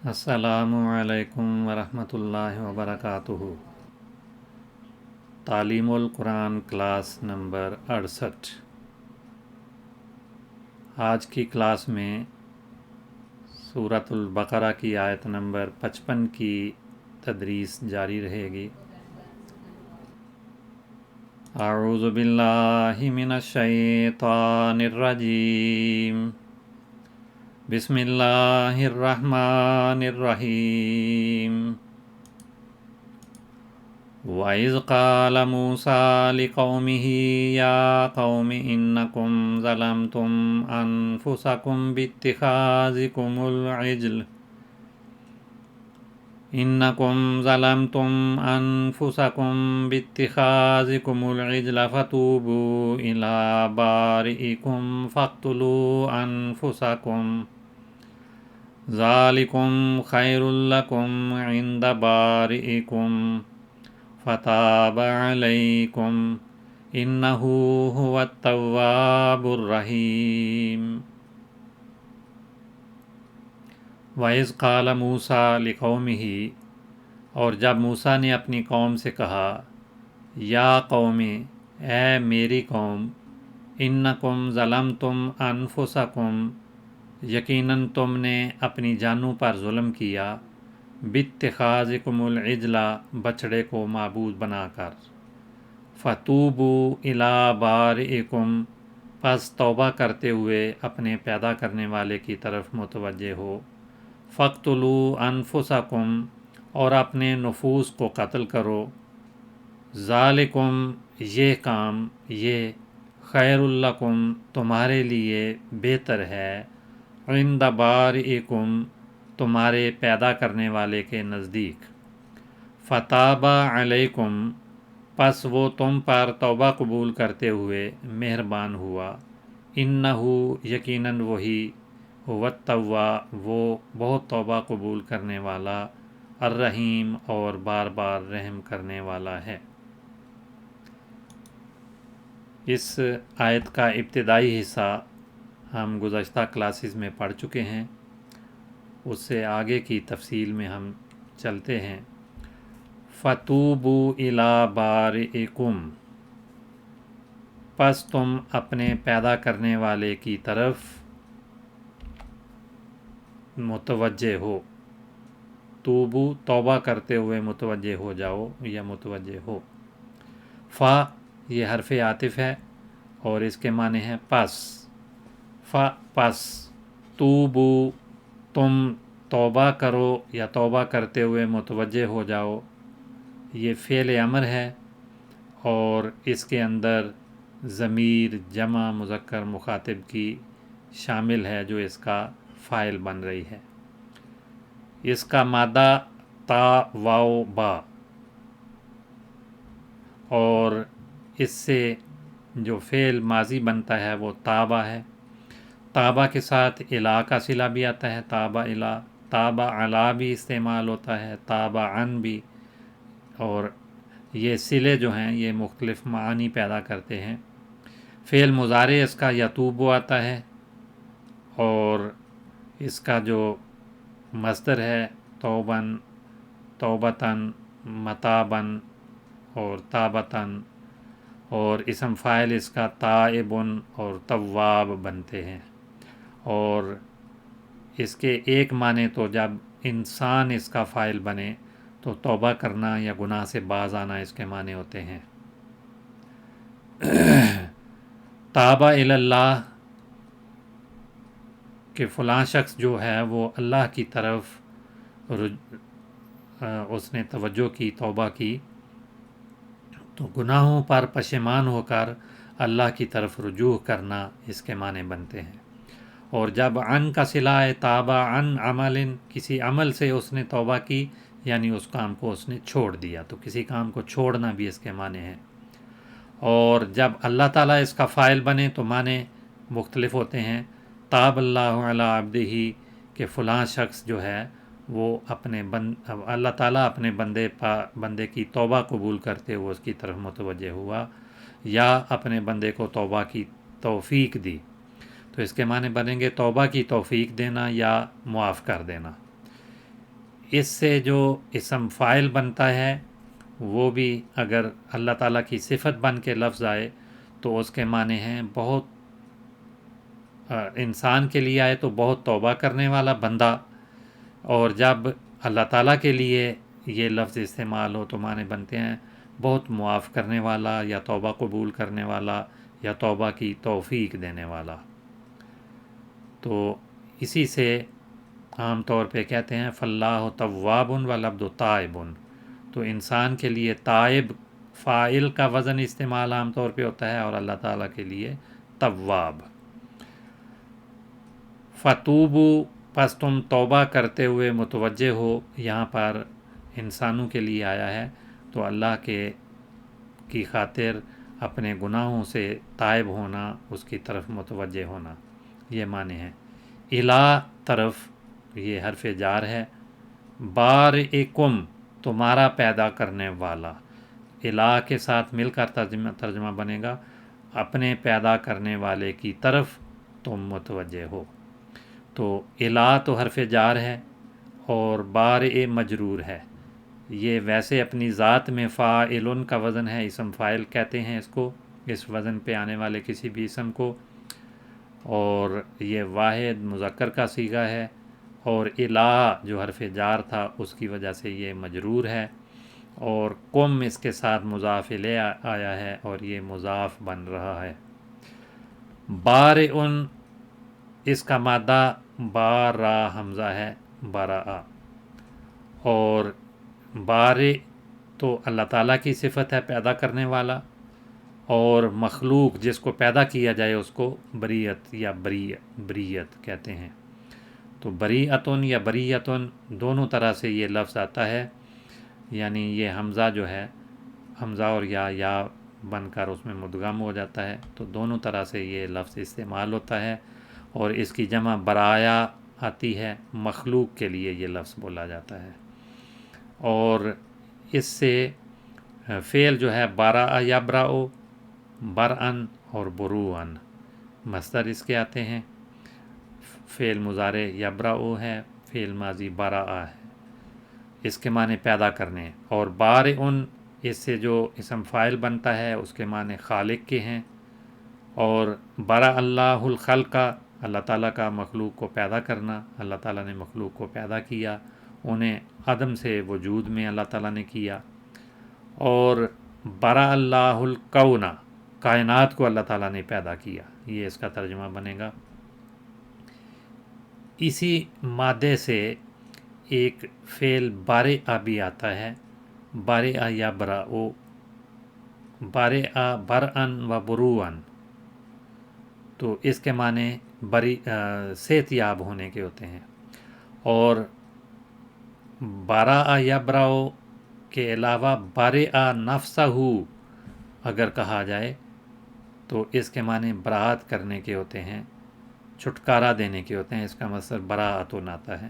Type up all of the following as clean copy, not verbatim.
السلام علیکم ورحمۃ اللہ وبرکاتہ۔ تعلیم القرآن کلاس نمبر 68۔ آج کی کلاس میں سورۃ البقرہ کی آیت نمبر 55 کی تدریس جاری رہے گی۔ اعوذ باللہ من الشیطان الرجیم، بسم اللہ الرحمن الرحیم۔ وَإِذْ قَالَ مُوسَىٰ لِقَوْمِهِ يَا قَوْمِ إِنَّكُمْ ظَلَمْتُمْ أَنفُسَكُمْ بِاتِّخَاذِكُمُ الْعِجْلَ فَتُوبُوا إِلَىٰ بَارِئِكُمْ فَاقْتُلُوا أَنفُسَكُمْ ذَٰلِكُمْ خَيْرٌ لَكُمْ عِندَ بَارِئِكُمْ فَتَابَ عَلَيْكُمْ إِنَّهُ هُوَ التَّوَّابُ الرَّحِيمُ۔ وَإِذْ قَالَ مُوسَىٰ لِقَوْمِهِ، اور جب موسیٰ نے اپنی قوم سے کہا، یا قوم، اے میری قوم، انکم ظلمتم انفسکم، یقیناً تم نے اپنی جانوں پر ظلم کیا، باتخاذکم العجل، بچڑے کو معبود بنا کر، فتوبوا الی بارئکم، پس توبہ کرتے ہوئے اپنے پیدا کرنے والے کی طرف متوجہ ہو، فاقتلوا انفسکم، اور اپنے نفوس کو قتل کرو، ذالکم، یہ کام، یہ خیر لکم، تمہارے لیے بہتر ہے، عند بارئکم، تمہارے پیدا کرنے والے کے نزدیک، فتاب علیکم، پس وہ تم پر توبہ قبول کرتے ہوئے مہربان ہوا، انہو، یقیناً وہی، هو التواب، وہ بہت توبہ قبول کرنے والا، الرحیم، اور بار بار رحم کرنے والا ہے۔ اس آیت کا ابتدائی حصہ ہم گزشتہ کلاسز میں پڑھ چکے ہیں، اس سے آگے کی تفصیل میں ہم چلتے ہیں۔ فَتُوبُوا إِلَىٰ بَارِئِكُمْ، پس تم اپنے پیدا کرنے والے کی طرف متوجہ ہو، توبو، توبہ کرتے ہوئے متوجہ ہو جاؤ یا متوجہ ہو۔ فا، یہ حرف عاطف ہے اور اس کے معنی ہے پس، پس، توبو، تم توبہ کرو یا توبہ کرتے ہوئے متوجہ ہو جاؤ، یہ فعل امر ہے اور اس کے اندر ضمیر جمع مذکر مخاطب کی شامل ہے جو اس کا فاعل بن رہی ہے۔ اس کا مادہ تا واو با، اور اس سے جو فعل ماضی بنتا ہے وہ تابہ ہے۔ تابہ کے ساتھ الا کا صلہ بھی آتا ہے، تابہ الا، تابہ علا بھی استعمال ہوتا ہے، تابہ عن بھی، اور یہ صلے جو ہیں یہ مختلف معانی پیدا کرتے ہیں۔ فعل مضارع اس کا یتوبو آتا ہے، اور اس کا جو مصدر ہے توبن، توبتن، متابن اور تابتن، اور اسم فاعل اس کا تائبن اور تواب بنتے ہیں، اور اس کے ایک معنی تو جب انسان اس کا فاعل بنے تو توبہ کرنا یا گناہ سے باز آنا اس کے معنی ہوتے ہیں۔ تابہ الی اللہ، کہ فلاں شخص جو ہے وہ اللہ کی طرف اس نے توجہ کی، توبہ کی، تو گناہوں پر پشیمان ہو کر اللہ کی طرف رجوع کرنا اس کے معنی بنتے ہیں۔ اور جب عن کا صلہ ہے، تابہ عن عمل، کسی عمل سے اس نے توبہ کی یعنی اس کام کو اس نے چھوڑ دیا، تو کسی کام کو چھوڑنا بھی اس کے معنی ہے۔ اور جب اللہ تعالیٰ اس کا فاعل بنے تو معنی مختلف ہوتے ہیں۔ تاب اللہ علی عبدہ، کہ فلاں شخص جو ہے وہ اپنے اللہ تعالیٰ اپنے بندے کی توبہ قبول کرتے ہوئے اس کی طرف متوجہ ہوا، یا اپنے بندے کو توبہ کی توفیق دی، تو اس کے معنی بنیں گے توبہ کی توفیق دینا یا معاف کر دینا۔ اس سے جو اسم فاعل بنتا ہے وہ بھی اگر اللہ تعالیٰ کی صفت بن کے لفظ آئے تو اس کے معنی ہیں بہت، انسان کے لیے آئے تو بہت توبہ کرنے والا بندہ، اور جب اللہ تعالیٰ کے لیے یہ لفظ استعمال ہو تو معنی بنتے ہیں بہت معاف کرنے والا، یا توبہ قبول کرنے والا، یا توبہ کی توفیق دینے والا۔ تو اسی سے عام طور پہ کہتے ہیں فاللہ تواب والعبد تائب، تو انسان کے لیے تائب فاعل کا وزن استعمال عام طور پہ ہوتا ہے، اور اللہ تعالیٰ کے لیے تواب۔ فتوبو، پس تم توبہ کرتے ہوئے متوجہ ہو، یہاں پر انسانوں کے لیے آیا ہے تو اللہ کی خاطر اپنے گناہوں سے تائب ہونا، اس کی طرف متوجہ ہونا، یہ معنی ہے۔ الہ، طرف، یہ حرف جار ہے۔ بارئکم، تمہارا پیدا کرنے والا، الہ کے ساتھ مل کر ترجمہ بنے گا اپنے پیدا کرنے والے کی طرف تم متوجہ ہو۔ تو الہ تو حرف جار ہے اور بارئ مجرور ہے، یہ ویسے اپنی ذات میں فاعلن کا وزن ہے، اسم فاعل کہتے ہیں اس کو، اس وزن پہ آنے والے کسی بھی اسم کو، اور یہ واحد مذکر کا صیغہ ہے، اور الہ جو حرف جار تھا اس کی وجہ سے یہ مجرور ہے، اور کم اس کے ساتھ مضاف الیہ آیا ہے اور یہ مضاف بن رہا ہے۔ بارئن، اس کا مادہ بارا حمزہ ہے، برا، اور بارئ تو اللہ تعالیٰ کی صفت ہے پیدا کرنے والا، اور مخلوق جس کو پیدا کیا جائے اس کو بریت یا بریت کہتے ہیں۔ تو بریعتن یا بریعتن دونوں طرح سے یہ لفظ آتا ہے، یعنی یہ حمزہ جو ہے، حمزہ اور یا بن کر اس میں مدغم ہو جاتا ہے، تو دونوں طرح سے یہ لفظ استعمال ہوتا ہے، اور اس کی جمع برایا آتی ہے، مخلوق کے لیے یہ لفظ بولا جاتا ہے۔ اور اس سے فعل جو ہے برا یبرأ، برأن اور بروان، مصدر اس کے آتے ہیں، فعل مضارع یبرأ ہے، فعل ماضی برأ ہے، اس کے معنی پیدا کرنے، اور بارئن اس سے جو اسم فاعل بنتا ہے اس کے معنی خالق کے ہیں، اور برأ اللہ الخلق، اللہ تعالیٰ کا مخلوق کو پیدا کرنا، اللہ تعالیٰ نے مخلوق کو پیدا کیا، انہیں عدم سے وجود میں اللہ تعالیٰ نے کیا، اور برأ اللہ الکون، کائنات کو اللہ تعالیٰ نے پیدا کیا، یہ اس کا ترجمہ بنے گا۔ اسی مادے سے ایک فعل بارئ بھی آتا ہے، بارئ یبرأ، بارئ برأن و بروان، تو اس کے معنی صحت یاب ہونے کے ہوتے ہیں، اور برأ یبرأ کے علاوہ برئ نفسہ اگر کہا جائے تو اس کے معنی براءت کرنے کے ہوتے ہیں، چھٹکارا دینے کے ہوتے ہیں، اس کا مصدر براءتن آتا ہے،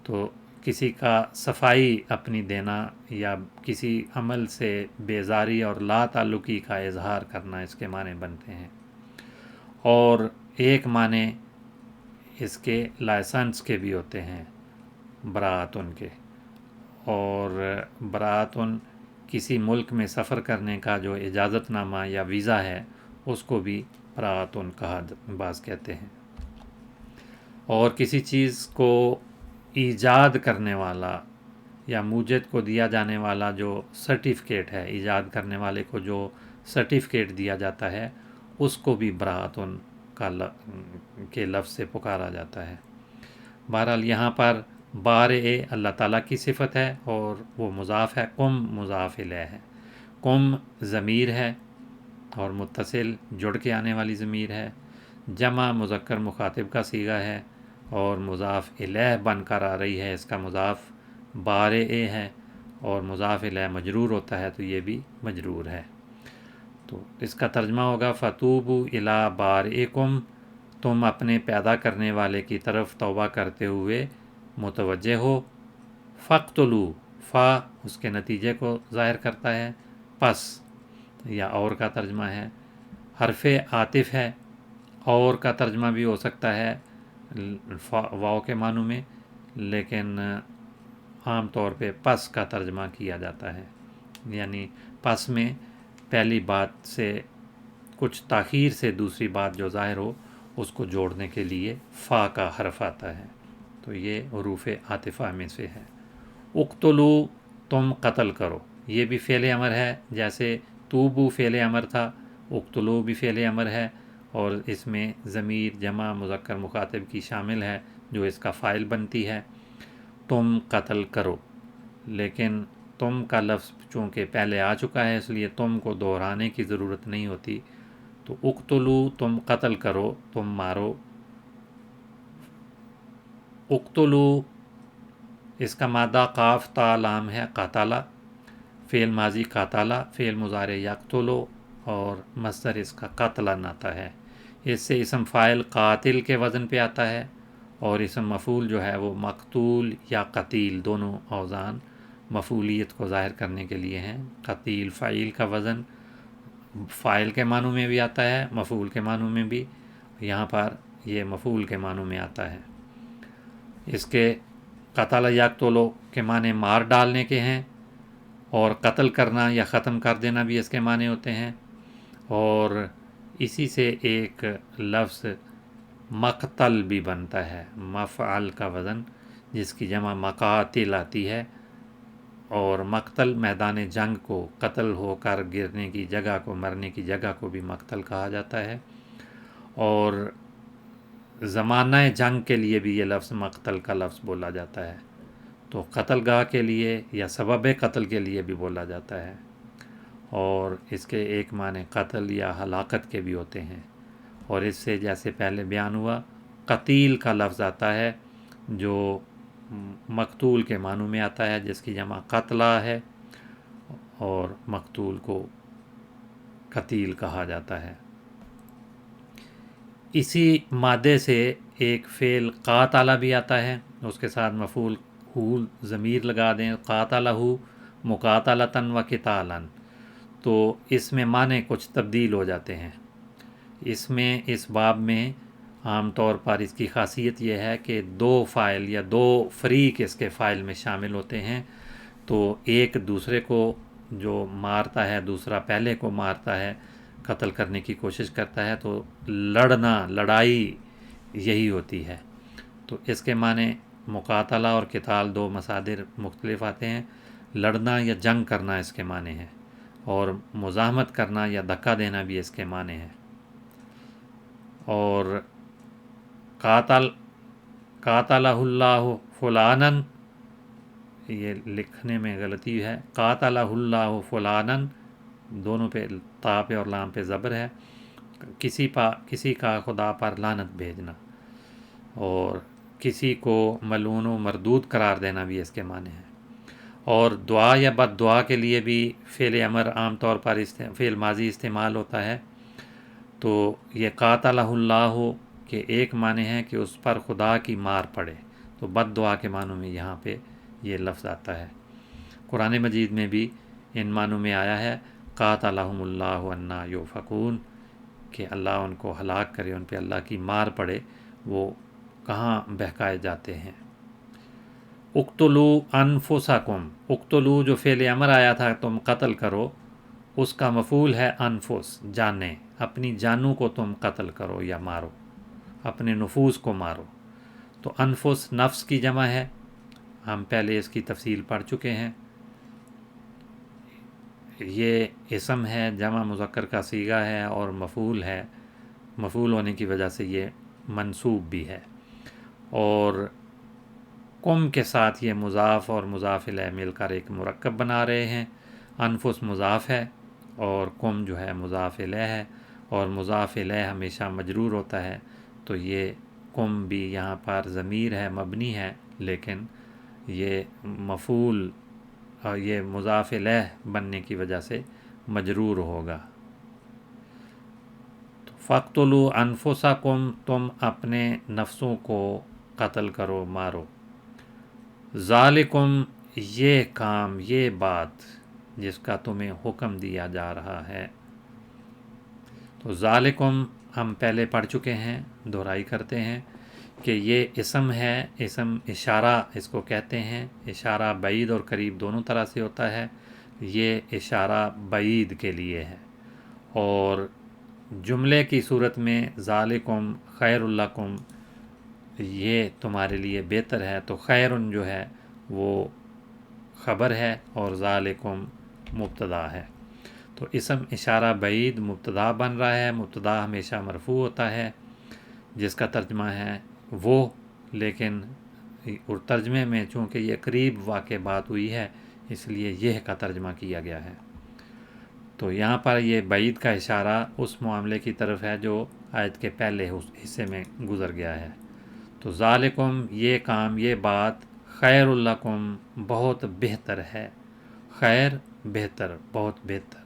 تو کسی کا صفائی اپنی دینا یا کسی عمل سے بیزاری اور لا تعلقی کا اظہار کرنا، اس کے معنی بنتے ہیں۔ اور ایک معنی اس کے لائسنس کے بھی ہوتے ہیں، براءتن کے، اور براءتن کسی ملک میں سفر کرنے کا جو اجازت نامہ یا ویزا ہے اس کو بھی براءتن کہا بعض کہتے ہیں، اور کسی چیز کو ایجاد کرنے والا یا موجد کو دیا جانے والا جو سرٹیفکیٹ ہے، ایجاد کرنے والے کو جو سرٹیفکیٹ دیا جاتا ہے اس کو بھی براءتن کے لفظ سے پکارا جاتا ہے۔ بہرحال یہاں پر بارئ اللہ تعالیٰ کی صفت ہے اور وہ مضاف ہے، کم مضاف الیہ ہے، کم ضمیر ہے اور متصل جڑ کے آنے والی ضمیر ہے، جمع مذکر مخاطب کا صیغہ ہے اور مضاف الیہ بن کر آ رہی ہے، اس کا مضاف بارئ ہے، اور مضاف الیہ مجرور ہوتا ہے تو یہ بھی مجرور ہے۔ تو اس کا ترجمہ ہوگا فتوبوا الی بارئکم، تم اپنے پیدا کرنے والے کی طرف توبہ کرتے ہوئے متوجہ ہو، فقتلوا، فا اس کے نتیجے کو ظاہر کرتا ہے، پس یا اور کا ترجمہ ہے، حرف عاطف ہے، اور کا ترجمہ بھی ہو سکتا ہے واو کے معنوں میں، لیکن عام طور پہ پس کا ترجمہ کیا جاتا ہے، یعنی پس میں پہلی بات سے کچھ تاخیر سے دوسری بات جو ظاہر ہو اس کو جوڑنے کے لیے فا کا حرف آتا ہے، تو یہ حروف عاطفہ میں سے ہے۔ اقتلو، تم قتل کرو، یہ بھی فعل امر ہے، جیسے توبو فعل امر تھا، اقتلو بھی فعل امر ہے، اور اس میں ضمیر جمع مذکر مخاطب کی شامل ہے جو اس کا فاعل بنتی ہے۔ تم قتل کرو، لیکن تم کا لفظ چونکہ پہلے آ چکا ہے اس لیے تم کو دہرانے کی ضرورت نہیں ہوتی، تو اقتلو تم قتل کرو، تم مارو۔ اقتلو اس کا مادہ قاف تا لام ہے، قاتلہ، فعل ماضی قاتلہ، فعل مضارع یقتلو، اور مصدر اس کا قتلن آتا ہے۔ اس سے اسم فاعل قاتل کے وزن پہ آتا ہے، اور اسم مفعول جو ہے وہ مقتول یا قتیل، دونوں اوزان مفعولیت کو ظاہر کرنے کے لیے ہیں۔ قتیل فعیل کا وزن فاعل کے معنوں میں بھی آتا ہے، مفعول کے معنوں میں بھی، یہاں پر یہ مفعول کے معنوں میں آتا ہے۔ اس کے قتل یقتلو کے معنی مار ڈالنے کے ہیں، اور قتل کرنا یا ختم کر دینا بھی اس کے معنی ہوتے ہیں، اور اسی سے ایک لفظ مقتل بھی بنتا ہے، مفعل کا وزن، جس کی جمع مقاتل آتی ہے، اور مقتل میدان جنگ کو، قتل ہو کر گرنے کی جگہ کو، مرنے کی جگہ کو بھی مقتل کہا جاتا ہے، اور زمانہ جنگ کے لیے بھی یہ لفظ مقتل کا لفظ بولا جاتا ہے، تو قتل گاہ کے لیے یا سبب قتل کے لیے بھی بولا جاتا ہے، اور اس کے ایک معنی قتل یا ہلاکت کے بھی ہوتے ہیں، اور اس سے جیسے پہلے بیان ہوا قتیل کا لفظ آتا ہے جو مقتول کے معنوں میں آتا ہے، جس کی جمع قتلہ ہے، اور مقتول کو قتیل کہا جاتا ہے۔ اسی مادے سے ایک فعل قاتلہ بھی آتا ہے، اس کے ساتھ مفعول ہو ضمیر لگا دیں، قاتلہ مقاتلتاً و قتالاً، تو اس میں معنی کچھ تبدیل ہو جاتے ہیں۔ اس میں اس باب میں عام طور پر اس کی خاصیت یہ ہے کہ دو فاعل یا دو فریق اس کے فاعل میں شامل ہوتے ہیں، تو ایک دوسرے کو جو مارتا ہے دوسرا پہلے کو مارتا ہے، قتل کرنے کی کوشش کرتا ہے، تو لڑنا، لڑائی یہی ہوتی ہے، تو اس کے معنی مقاتلہ اور قتال دو مصادر مختلف آتے ہیں۔ لڑنا یا جنگ کرنا اس کے معنی ہے، اور مزاحمت کرنا یا دھکا دینا بھی اس کے معنی ہے۔ اور قاتلہ اللہ فلانن، یہ لکھنے میں غلطی ہے، قاتلہ اللہ فلانن، دونوں پہ تا پہ اور لام پہ زبر ہے، کسی کا خدا پر لعنت بھیجنا، اور کسی کو ملعون و مردود قرار دینا بھی اس کے معنی ہے۔ اور دعا یا بد دعا کے لیے بھی فعل امر عام طور پر فعل ماضی استعمال ہوتا ہے، تو یہ قاتلہ اللہ کے ایک معنی ہے کہ اس پر خدا کی مار پڑے، تو بد دعا کے معنوں میں یہاں پہ یہ لفظ آتا ہے۔ قرآن مجید میں بھی ان معنوں میں آیا ہے قاتلہم اللہ انا یؤفکون، کہ اللہ ان کو ہلاک کرے، ان پہ اللہ کی مار پڑے، وہ کہاں بہکائے جاتے ہیں۔ اقتلو انفسکم، اقتلو جو فعل امر آیا تھا تم قتل کرو، اس کا مفعول ہے انفس، جانیں، اپنی جانوں کو تم قتل کرو یا مارو، اپنے نفوس کو مارو، تو انفس نفس کی جمع ہے، ہم پہلے اس کی تفصیل پڑھ چکے ہیں۔ یہ اسم ہے، جمع مذکر کا صیغہ ہے، اور مفعول ہے، مفعول ہونے کی وجہ سے یہ منصوب بھی ہے، اور کم کے ساتھ یہ مضاف اور مضاف الیہ مل کر ایک مرکب بنا رہے ہیں۔ انفس مضاف ہے اور کم جو ہے مضاف الیہ ہے، اور مضاف الیہ ہمیشہ مجرور ہوتا ہے، تو یہ کم بھی یہاں پر ضمیر ہے، مبنی ہے، لیکن یہ مفعول یہ مضاف الیہ بننے کی وجہ سے مجرور ہوگا۔ فَاقْتُلُوا أَنفُسَكُمْ، تم اپنے نفسوں کو قتل کرو، مارو۔ ذالکم، یہ کام، یہ بات جس کا تمہیں حکم دیا جا رہا ہے، تو ذالکم ہم پہلے پڑھ چکے ہیں، دہرائی کرتے ہیں کہ یہ اسم ہے، اسم اشارہ اس کو کہتے ہیں، اشارہ بعید اور قریب دونوں طرح سے ہوتا ہے، یہ اشارہ بعید کے لیے ہے، اور جملے کی صورت میں ذالکم خیر لکم، یہ تمہارے لیے بہتر ہے، تو خیرن جو ہے وہ خبر ہے اور ذالکم مبتدا ہے، تو اسم اشارہ بعید مبتدا بن رہا ہے، مبتدا ہمیشہ مرفوع ہوتا ہے جس کا ترجمہ ہے وہ، لیکن اور ترجمے میں چونکہ یہ قریب واقع بات ہوئی ہے اس لیے یہ کا ترجمہ کیا گیا ہے۔ تو یہاں پر یہ بعید کا اشارہ اس معاملے کی طرف ہے جو آیت کے پہلے حصے میں گزر گیا ہے۔ تو ذالکم، یہ کام، یہ بات، خیر لکم، بہت بہتر ہے، خیر بہتر، بہت بہتر،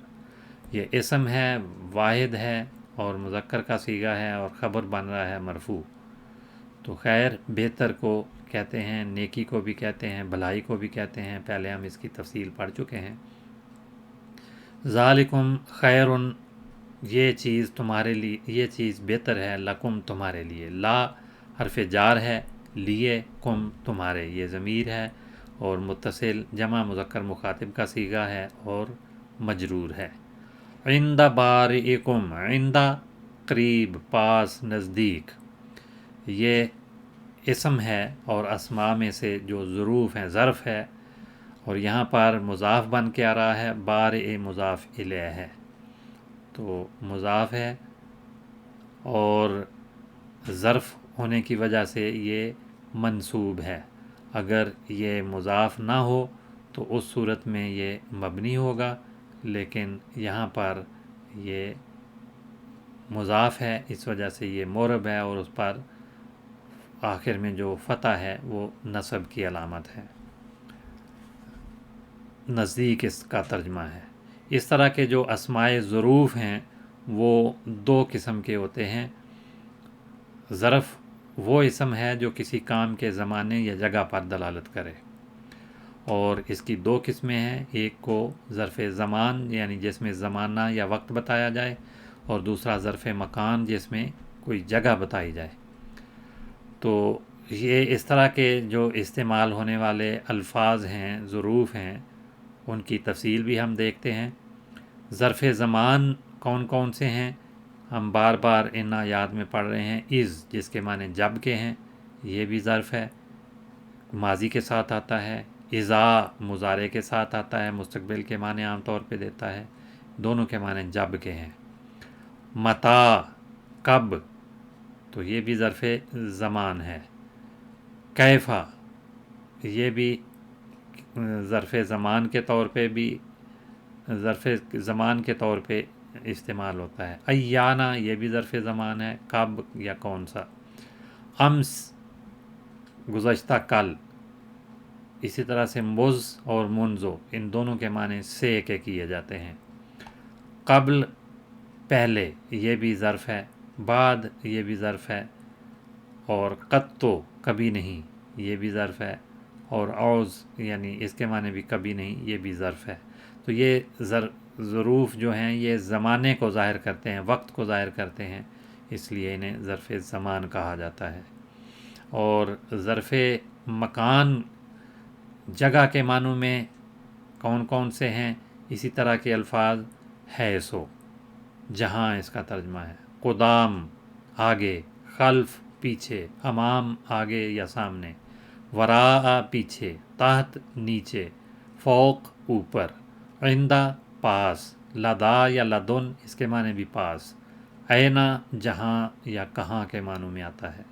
یہ اسم ہے، واحد ہے اور مذکر کا صیغہ ہے اور خبر بن رہا ہے مرفوع، تو خیر بہتر کو کہتے ہیں، نیکی کو بھی کہتے ہیں، بھلائی کو بھی کہتے ہیں، پہلے ہم اس کی تفصیل پڑھ چکے ہیں۔ ذالکم خیرن، یہ چیز تمہارے لیے، یہ چیز بہتر ہے، لکم تمہارے لیے، لا حرف جار ہے، لیے، کم تمہارے، یہ ضمیر ہے اور متصل جمع مذکر مخاطب کا صیغہ ہے اور مجرور ہے۔ عند بارئکم، عند قریب، پاس، نزدیک، یہ اسم ہے اور اسماء میں سے جو ظروف ہیں ظرف ہے، اور یہاں پر مضاف بن کے آ رہا ہے، بارئ مضاف الیہ ہے، تو مضاف ہے اور ظرف ہونے کی وجہ سے یہ منصوب ہے، اگر یہ مضاف نہ ہو تو اس صورت میں یہ مبنی ہوگا، لیکن یہاں پر یہ مضاف ہے اس وجہ سے یہ معرب ہے اور اس پر آخر میں جو فتح ہے وہ نصب کی علامت ہے، نزدیک اس کا ترجمہ ہے۔ اس طرح کے جو اسماء ظروف ہیں وہ دو قسم کے ہوتے ہیں، ظرف وہ اسم ہے جو کسی کام کے زمانے یا جگہ پر دلالت کرے، اور اس کی دو قسمیں ہیں، ایک کو ظرف زمان یعنی جس میں زمانہ یا وقت بتایا جائے، اور دوسرا ظرف مکان جس میں کوئی جگہ بتائی جائے۔ تو یہ اس طرح کے جو استعمال ہونے والے الفاظ ہیں، ظروف ہیں، ان کی تفصیل بھی ہم دیکھتے ہیں۔ ظرف زمان کون کون سے ہیں؟ ہم بار بار ان آیات میں پڑھ رہے ہیں، از جس کے معنی جب کے ہیں، یہ بھی ظرف ہے، ماضی کے ساتھ آتا ہے، اذا مضارع کے ساتھ آتا ہے، مستقبل کے معنی عام طور پہ دیتا ہے، دونوں کے معنی جب کے ہیں۔ متا کب، تو یہ بھی ظرف زمان ہے۔ کیفا، یہ بھی ظرف زمان کے طور پہ بھی، ظرف زمان کے طور پہ استعمال ہوتا ہے۔ ایانا، یہ بھی ظرف زمان ہے، کب یا کون سا۔ امس، گزشتہ کل، اسی طرح سے مز اور منزو، ان دونوں کے معنی سے کے کیے جاتے ہیں۔ قبل، پہلے، یہ بھی ظرف ہے۔ بعد، یہ بھی ظرف ہے، اور قطو، کبھی نہیں، یہ بھی ظرف ہے، اور اوز یعنی اس کے معنی بھی کبھی نہیں، یہ بھی ظرف ہے۔ تو یہ ظروف جو ہیں یہ زمانے کو ظاہر کرتے ہیں، وقت کو ظاہر کرتے ہیں، اس لیے انہیں ظرف زمان کہا جاتا ہے۔ اور ظرف مکان، جگہ کے معنوں میں کون کون سے ہیں؟ اسی طرح کے الفاظ، ہے سو، جہاں اس کا ترجمہ ہے، قدام، آگے، خلف، پیچھے، امام، آگے یا سامنے، وراء، پیچھے، تحت، نیچے، فوق، اوپر، عندہ، پاس، لدا یا لدن، اس کے معنی بھی پاس، اینا، جہاں یا کہاں کے معنوں میں آتا ہے۔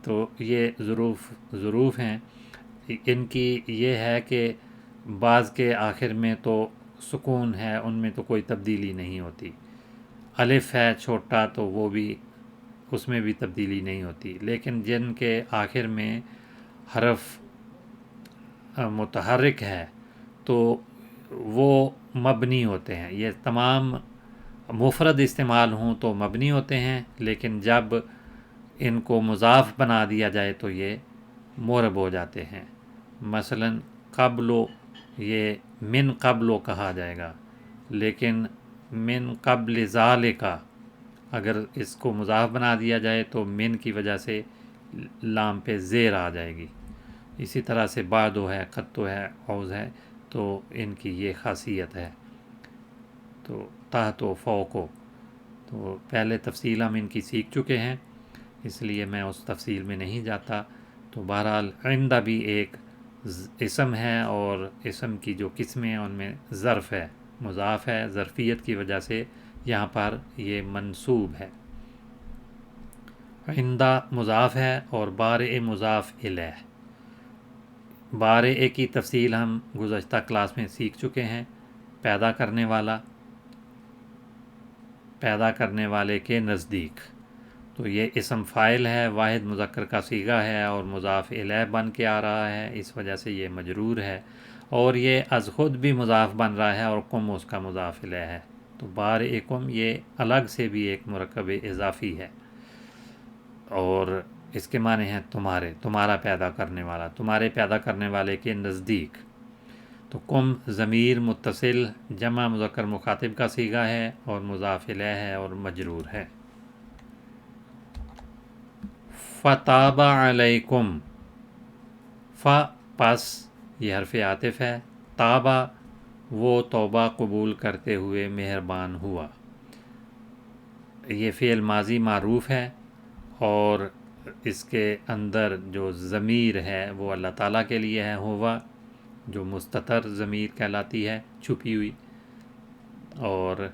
تو یہ ظروف ہیں، ان کی یہ ہے کہ بعض کے آخر میں تو سکون ہے، ان میں تو کوئی تبدیلی نہیں ہوتی، الف ہے چھوٹا تو وہ بھی، اس میں بھی تبدیلی نہیں ہوتی، لیکن جن کے آخر میں حرف متحرک ہے تو وہ مبنی ہوتے ہیں، یہ تمام مفرد استعمال ہوں تو مبنی ہوتے ہیں، لیکن جب ان کو مضاف بنا دیا جائے تو یہ معرب ہو جاتے ہیں۔ مثلا قبلو، یہ من قبلو کہا جائے گا، لیکن من قبل ذالکا اگر اس کو مضاف بنا دیا جائے تو من کی وجہ سے لام پہ زیر آ جائے گی. اسی طرح سے بعدو ہے، قطو ہے، عوض ہے، تو ان کی یہ خاصیت ہے. تو تحت و فوق و، تو پہلے تفصیل ہم ان کی سیکھ چکے ہیں، اس لیے میں اس تفصیل میں نہیں جاتا. تو بہرحال عندہ بھی ایک اسم ہے، اور اسم کی جو قسمیں ہیں ان میں ظرف ہے، مضاف ہے، ظرفیت کی وجہ سے یہاں پر یہ منصوب ہے. عندہ مضاف ہے اور بارئ مضاف الیہ. بارئ کی تفصیل ہم گزشتہ کلاس میں سیکھ چکے ہیں. پیدا کرنے والا، پیدا کرنے والے کے نزدیک. تو یہ اسم فاعل ہے، واحد مذکر کا صیغہ ہے اور مضاف الیہ بن کے آ رہا ہے، اس وجہ سے یہ مجرور ہے. اور یہ از خود بھی مضاف بن رہا ہے اور کم اس کا مضاف الیہ ہے. تو بارئکم یہ الگ سے بھی ایک مرکب اضافی ہے، اور اس کے معنی ہیں تمہارے، تمہارا پیدا کرنے والا، تمہارے پیدا کرنے والے کے نزدیک. تو کم ضمیر متصل جمع مذکر مخاطب کا صیغہ ہے اور مضاف الیہ ہے اور مجرور ہے. فتاب علیکم، پس یہ حرف عاطف ہے، تابہ وہ توبہ قبول کرتے ہوئے مہربان ہوا. یہ فعل ماضی معروف ہے اور اس کے اندر جو ضمیر ہے وہ اللہ تعالیٰ کے لیے ہے، ہوا جو مستتر ضمیر کہلاتی ہے، چھپی ہوئی، اور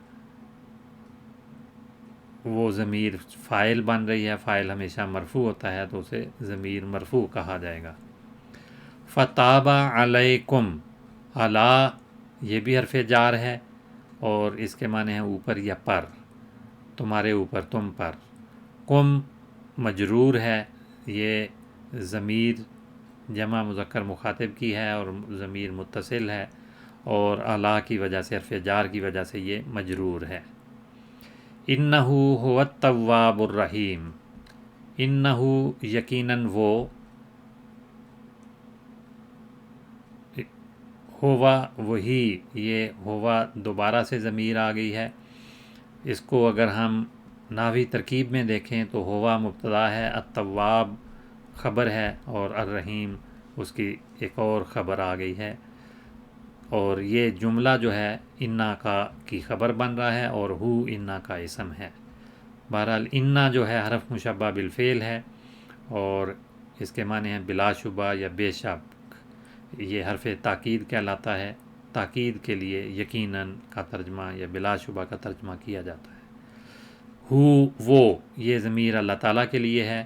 وہ ضمیر فاعل بن رہی ہے. فاعل ہمیشہ مرفوع ہوتا ہے تو اسے ضمیر مرفوع کہا جائے گا. فتاب علیکم، علی یہ بھی حرف جار ہے اور اس کے معنی ہیں اوپر یا پر، تمہارے اوپر، تم پر. کم مجرور ہے، یہ ضمیر جمع مذکر مخاطب کی ہے اور ضمیر متصل ہے، اور علی کی وجہ سے، حرف جار کی وجہ سے یہ مجرور ہے. انہو هو التواب الرحیم، انہو یقیناً وہ، ہوا وہی، یہ ہوا دوبارہ سے ضمیر آ گئی ہے. اس کو اگر ہم نحوی ترکیب میں دیکھیں تو ہوا مبتدا ہے، التواب خبر ہے، اور الرحیم اس کی ایک اور خبر آ گئی ہے. اور یہ جملہ جو ہے انا کا کی خبر بن رہا ہے اور ہو انا کا اسم ہے. بہرحال انا جو ہے حرف مشبہ بالفعل ہے اور اس کے معنی ہیں بلا شبہ یا بے شک. یہ حرف تاکید کہلاتا ہے، تاکید کے لیے یقیناً کا ترجمہ یا بلا شبہ کا ترجمہ کیا جاتا ہے. ہو وہ، یہ ضمیر اللہ تعالیٰ کے لیے ہے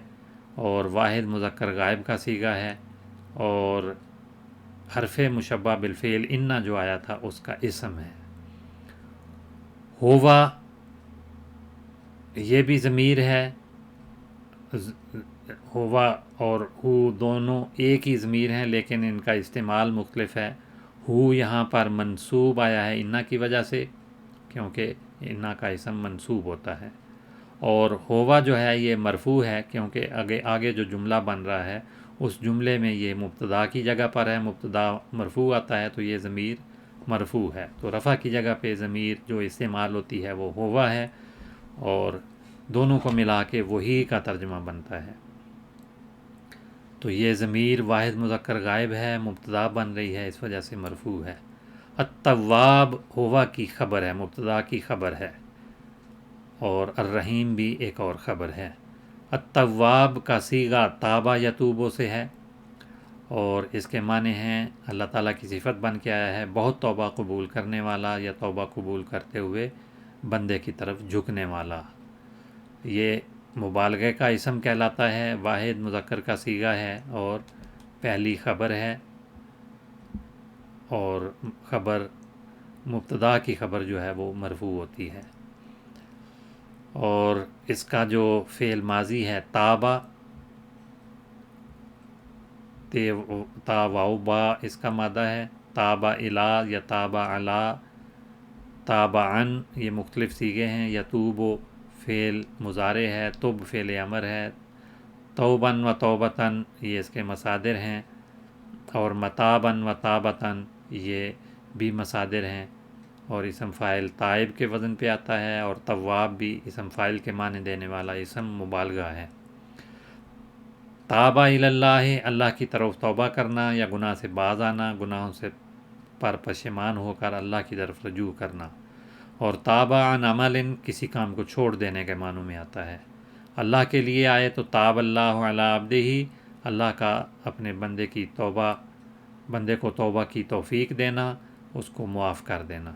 اور واحد مذکر غائب کا صیغہ ہے، اور حرف مشبہ بالفعل انا جو آیا تھا اس کا اسم ہے. ہوا یہ بھی ضمیر ہے، ہوا اور ہو دونوں ایک ہی ضمیر ہیں لیکن ان کا استعمال مختلف ہے. ہو یہاں پر منصوب آیا ہے انا کی وجہ سے، کیونکہ انا کا اسم منصوب ہوتا ہے، اور ہوا جو ہے یہ مرفوع ہے کیونکہ آگے جو جملہ بن رہا ہے اس جملے میں یہ مبتدا کی جگہ پر ہے، مبتدا مرفوع آتا ہے تو یہ ضمیر مرفوع ہے. تو رفع کی جگہ پہ ضمیر جو استعمال ہوتی ہے وہ ہوا ہے، اور دونوں کو ملا کے وہی کا ترجمہ بنتا ہے. تو یہ ضمیر واحد مذکر غائب ہے، مبتدا بن رہی ہے، اس وجہ سے مرفوع ہے. التواب ہوا کی خبر ہے، مبتدا کی خبر ہے، اور الرحیم بھی ایک اور خبر ہے. التواب کا صیغہ تابہ یتوبو سے ہے اور اس کے معنی ہیں اللہ تعالیٰ کی صفت بن کے آیا ہے بہت توبہ قبول کرنے والا یا توبہ قبول کرتے ہوئے بندے کی طرف جھکنے والا. یہ مبالغے کا اسم کہلاتا ہے، واحد مذکر کا صیغہ ہے اور پہلی خبر ہے، اور خبر مبتدا کی خبر جو ہے وہ مرفوع ہوتی ہے. اور اس کا جو فعل ماضی ہے تابہ، تا واو با اس کا مادہ ہے، تابہ الا یا تابہ علا، تابعن یہ مختلف صیغے ہیں. یتوب فعل مضارع ہے، تب فعل امر ہے، توبن و توبتن یہ اس کے مصادر ہیں، اور متابن و تابتن یہ بھی مصادر ہیں. اور اسم فاعل تائب کے وزن پہ آتا ہے، اور تواب بھی اسم فاعل کے معنی دینے والا اسم مبالغہ ہے. تابہ اللہ، اللہ کی طرف توبہ کرنا یا گناہ سے باز آنا، گناہوں سے پر پشیمان ہو کر اللہ کی طرف رجوع کرنا، اور تابہ عن عمل کسی کام کو چھوڑ دینے کے معنوں میں آتا ہے۔ اللہ کے لیے آئے تو تاب اللہ علی عبدہ، اللہ کا اپنے بندے کو توبہ کی توفیق دینا، اس کو معاف کر دینا۔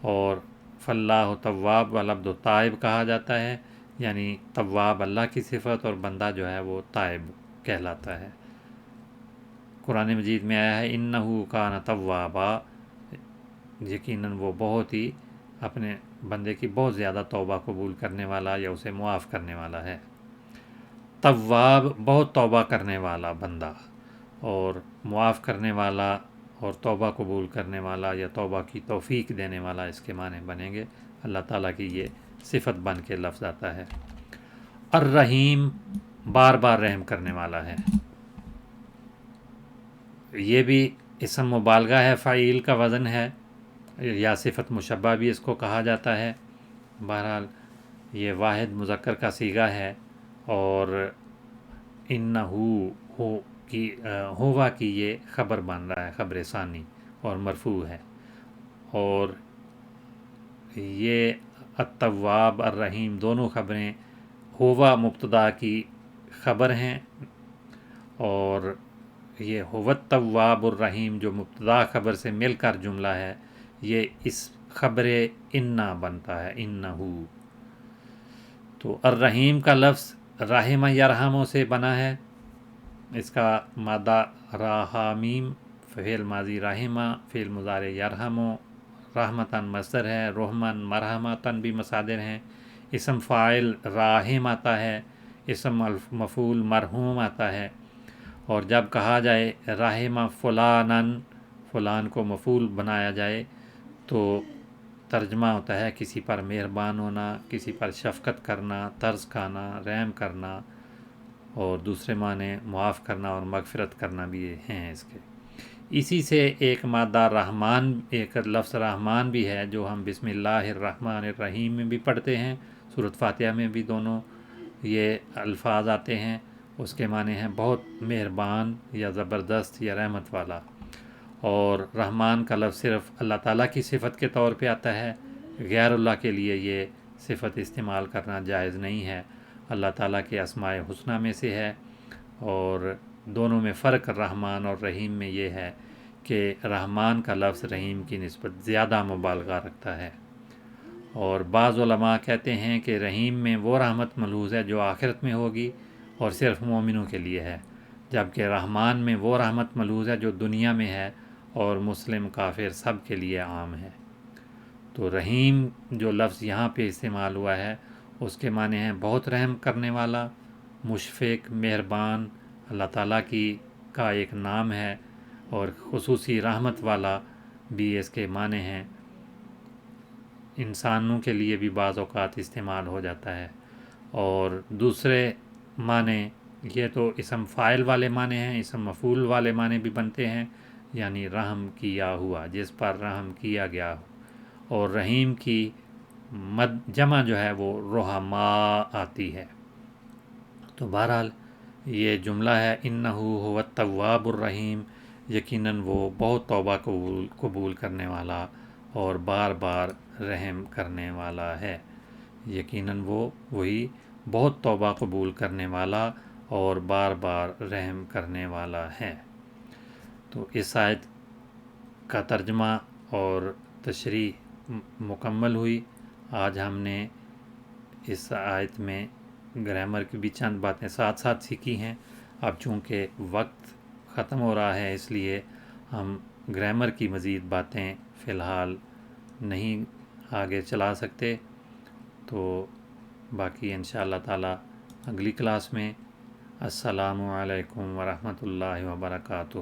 اور فاللہ تواب والعبد تائب کہا جاتا ہے، یعنی تواب اللہ کی صفت اور بندہ جو ہے وہ تائب کہلاتا ہے۔ قرآن مجید میں آیا ہے انہو کان توابا، یقیناً وہ بہت ہی اپنے بندے کی بہت زیادہ توبہ قبول کرنے والا یا اسے معاف کرنے والا ہے۔ تواب بہت توبہ کرنے والا بندہ، اور معاف کرنے والا اور توبہ قبول کرنے والا یا توبہ کی توفیق دینے والا اس کے معنی بنیں گے۔ اللہ تعالیٰ کی یہ صفت بن کے لفظ آتا ہے۔ الرحیم بار بار رحم کرنے والا ہے، یہ بھی اسم مبالغہ ہے، فعیل کا وزن ہے، یا صفت مشبہ بھی اس کو کہا جاتا ہے۔ بہرحال یہ واحد مذکر کا صیغہ ہے، اور انہو ہوا کی یہ خبر بن رہا ہے، خبر ثانی، اور مرفوع ہے۔ اور یہ التواب الرحیم دونوں خبریں ہوا مبتدا کی خبر ہیں، اور یہ هو التواب الرحیم جو مبتدا خبر سے مل کر جملہ ہے، یہ اس خبر انا بنتا ہے، انہو۔ تو الرحیم کا لفظ رحمہ یرحموں سے بنا ہے، اس کا مادہ راحمیم، فعل ماضی رحمہ، فعل مضارع یرحموں، رحمتاً مصدر ہے، رحمن مرحمتاً بھی مصادر ہیں، اسم فاعل راحم آتا ہے، اسم مفعول مرحوم آتا ہے۔ اور جب کہا جائے رحمہ فلانن، فلان کو مفعول بنایا جائے تو ترجمہ ہوتا ہے کسی پر مہربان ہونا، کسی پر شفقت کرنا، ترس کھانا، رحم کرنا، اور دوسرے معنی معاف کرنا اور مغفرت کرنا بھی ہیں اس کے۔ اسی سے ایک مادہ رحمان، ایک لفظ رحمان بھی ہے جو ہم بسم اللہ الرحمن الرحیم میں بھی پڑھتے ہیں، سورۃ فاتحہ میں بھی دونوں یہ الفاظ آتے ہیں، اس کے معنی ہیں بہت مہربان یا زبردست یا رحمت والا۔ اور رحمان کا لفظ صرف اللہ تعالیٰ کی صفت کے طور پہ آتا ہے، غیر اللہ کے لیے یہ صفت استعمال کرنا جائز نہیں ہے، اللہ تعالیٰ کے اسماء حسنہ میں سے ہے۔ اور دونوں میں فرق رحمان اور رحیم میں یہ ہے کہ رحمان کا لفظ رحیم کی نسبت زیادہ مبالغہ رکھتا ہے، اور بعض علماء کہتے ہیں کہ رحیم میں وہ رحمت ملحوظ ہے جو آخرت میں ہوگی اور صرف مومنوں کے لیے ہے، جبکہ رحمان میں وہ رحمت ملحوظ ہے جو دنیا میں ہے اور مسلم کافر سب کے لیے عام ہے۔ تو رحیم جو لفظ یہاں پہ استعمال ہوا ہے اس کے معنی ہیں بہت رحم کرنے والا، مشفق، مہربان، اللہ تعالیٰ کا ایک نام ہے، اور خصوصی رحمت والا بھی اس کے معنی ہیں۔ انسانوں کے لیے بھی بعض اوقات استعمال ہو جاتا ہے، اور دوسرے معنی یہ تو اسم فاعل والے معنی ہیں، اسم مفعول والے معنی بھی بنتے ہیں، یعنی رحم کیا ہوا، جس پر رحم کیا گیا ہو۔ اور رحیم کی جمع جو ہے وہ رحماء آتی ہے۔ تو بہرحال یہ جملہ ہے انہو هو التواب الرحیم، یقیناً وہ بہت توبہ قبول کرنے والا اور بار بار رحم کرنے والا ہے، یقیناً وہ وہی بہت توبہ قبول کرنے والا اور بار بار رحم کرنے والا ہے۔ تو اس آیت کا ترجمہ اور تشریح مکمل ہوئی۔ آج ہم نے اس آیت میں گرامر کی بھی چند باتیں ساتھ ساتھ سیکھی ہیں۔ اب چونکہ وقت ختم ہو رہا ہے اس لیے ہم گرامر کی مزید باتیں فی الحال نہیں آگے چلا سکتے، تو باقی انشاءاللہ تعالی اگلی کلاس میں۔ السلام علیکم ورحمۃ اللہ وبرکاتہ۔